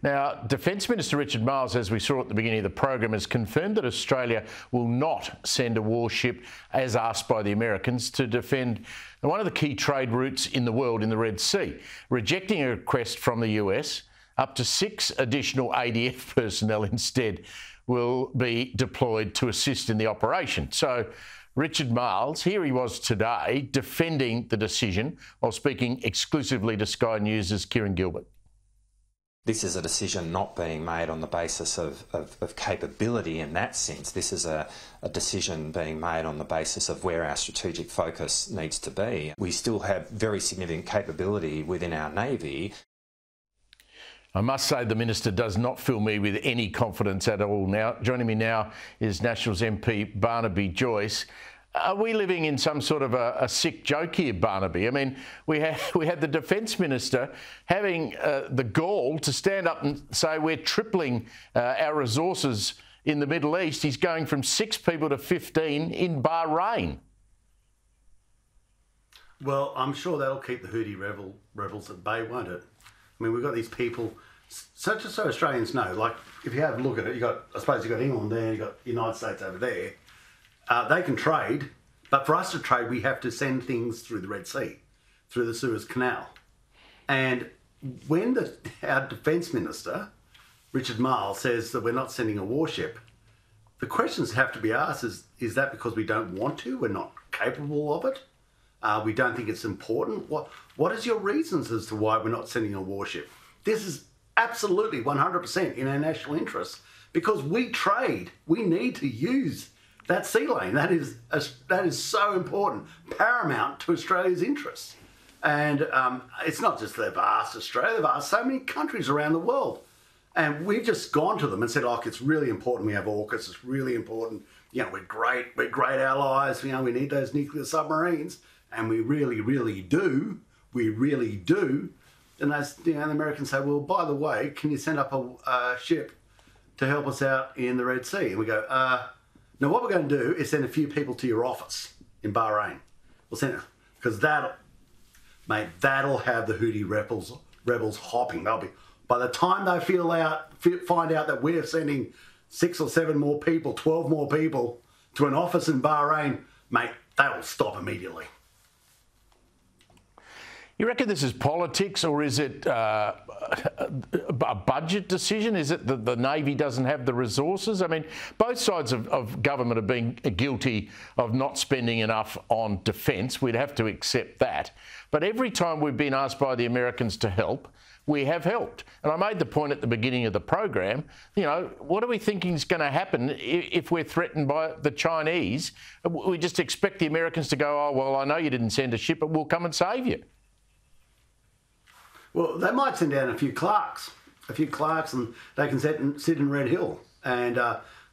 Now, Defence Minister Richard Marles, as we saw at the beginning of the program, has confirmed that Australia will not send a warship, as asked by the Americans, to defend one of the key trade routes in the world in the Red Sea, rejecting a request from the US. Up to 6 additional ADF personnel instead will be deployed to assist in the operation. So Richard Marles, here he was today, defending the decision while speaking exclusively to Sky News' Kieran Gilbert. This is a decision not being made on the basis of capability in that sense. This is a decision being made on the basis of where our strategic focus needs to be. We still have very significant capability within our Navy. I must say the Minister does not fill me with any confidence at all. Now, joining me now is Nationals MP Barnaby Joyce. Are we living in some sort of a sick joke here, Barnaby? I mean, we had the Defence Minister having the gall to stand up and say we're tripling our resources in the Middle East. He's going from 6 people to 15 in Bahrain. Well, I'm sure that'll keep the Houthi rebels at bay, won't it? I mean, we've got these people, so just so Australians know, like, if you have a look at it, I suppose you've got England there, you've got the United States over there. They can trade, but for us to trade, we have to send things through the Red Sea, through the Suez Canal. And when our Defence Minister, Richard Marles, says that we're not sending a warship, the questions have to be asked is that because we don't want to, we're not capable of it? We don't think it's important? What is your reasons as to why we're not sending a warship? This is absolutely 100% in our national interest because we trade. We need to use that sea lane. That is so important, paramount to Australia's interests. And it's not just they've asked Australia, they've asked so many countries around the world. And we've just gone to them and said, look, it's really important we have AUKUS, it's really important. You know, we're great allies, you know, we need those nuclear submarines. And we really, really do. We really do. And as you know, the Americans say, well, by the way, can you send up a ship to help us out in the Red Sea? And we go, no, what we're going to do is send a few people to your office in Bahrain. We'll send it, because that'll have the Houthi rebels hopping. They'll be, by the time they find out that we're sending 6 or 7 more people, 12 more people to an office in Bahrain, mate, they will stop immediately. You reckon this is politics, or is it a budget decision? Is it that the Navy doesn't have the resources? I mean, both sides of government are being guilty of not spending enough on defence. We'd have to accept that. But every time we've been asked by the Americans to help, we have helped. And I made the point at the beginning of the program, you know, what are we thinking is going to happen if we're threatened by the Chinese? We just expect the Americans to go, oh, well, I know you didn't send a ship, but we'll come and save you. Well, they might send down a few clerks, and they can sit in Red Hill, and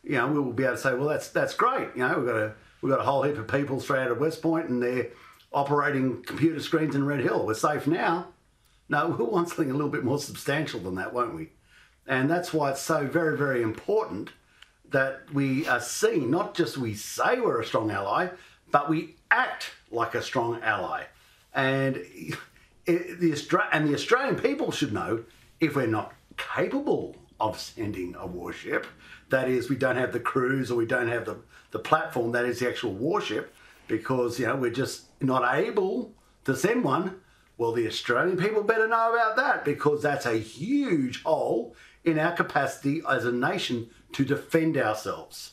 you know, we'll be able to say, well, that's great. You know, we've got a whole heap of people straight out of West Point, and they're operating computer screens in Red Hill. We're safe now. No, we'll want something a little bit more substantial than that, won't we? And that's why it's so very, very important that we are seen. Not just we say we're a strong but we act like a strong ally, and. The Australian people should know if we're not capable of sending a warship, that is, we don't have the crews or we don't have the platform that is the actual warship, because, you know, we're just not able to send one. Well, the Australian people better know about that, because that's a huge hole in our capacity as a nation to defend ourselves.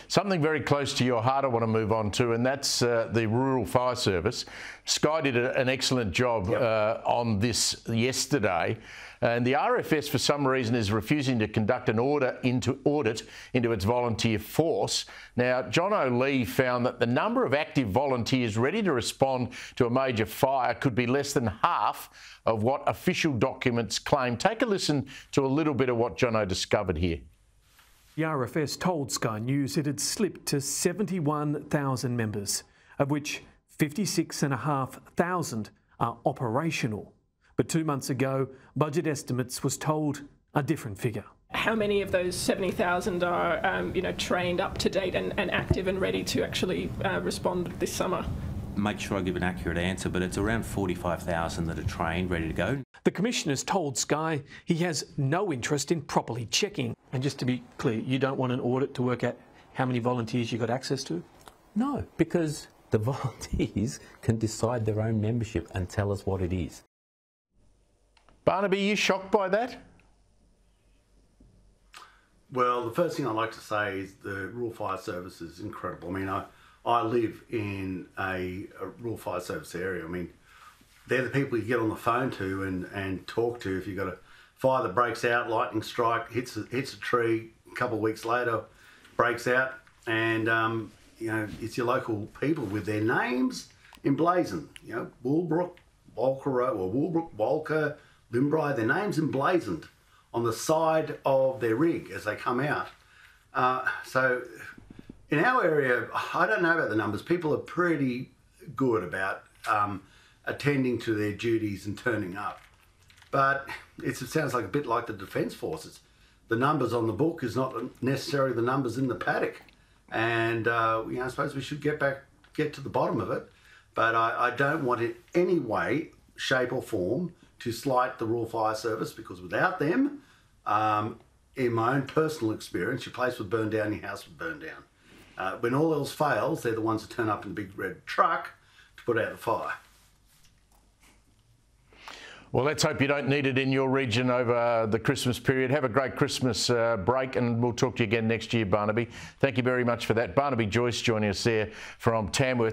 Something very close to your heart I want to move on to, and that's the Rural Fire Service. Sky did an excellent job on this yesterday, and the RFS for some reason is refusing to conduct an audit into its volunteer force. Now, John O'Leary found that the number of active volunteers ready to respond to a major fire could be less than half of what official documents claim. Take a listen to a little bit of what Jono discovered here. The RFS told Sky News it had slipped to 71,000 members, of which 56,500 are operational. But 2 months ago, Budget Estimates was told a different figure. How many of those 70,000 are trained up to date and active and ready to actually respond this summer? make sure I give an accurate answer, but it's around 45,000 that are trained, ready to go. The Commissioner's told Sky he has no interest in properly checking. And just to be clear, you don't want an audit to work out how many volunteers you got access to? No, because the volunteers can decide their own membership and tell us what it is. Barnaby, are you shocked by that? Well, the first thing I'd like to say is the Rural Fire Service is incredible. I mean, I live in a Rural Fire Service area. I mean, they're the people you get on the phone to and talk to if you've got a fire that breaks out, lightning strike, hits a tree, a couple of weeks later, breaks out, and you know, it's your local people with their names emblazoned. You know, Woolbrook, Walker, Limbri, their names emblazoned on the side of their rig as they come out. So in our area, I don't know about the numbers. People are pretty good about attending to their duties and turning up. But it sounds like a bit like the Defence Forces. The numbers on the book is not necessarily the numbers in the paddock. And you know, I suppose we should get to the bottom of it. But I don't want in any way, shape or form to slight the Rural Fire Service, because without them, in my own personal experience, your place would burn down, your house would burn down. When all else fails, they're the ones that turn up in the big red truck to put out the fire. Well, let's hope you don't need it in your region over the Christmas period. Have a great Christmas break, and we'll talk to you again next year, Barnaby. Thank you very much for that. Barnaby Joyce joining us there from Tamworth.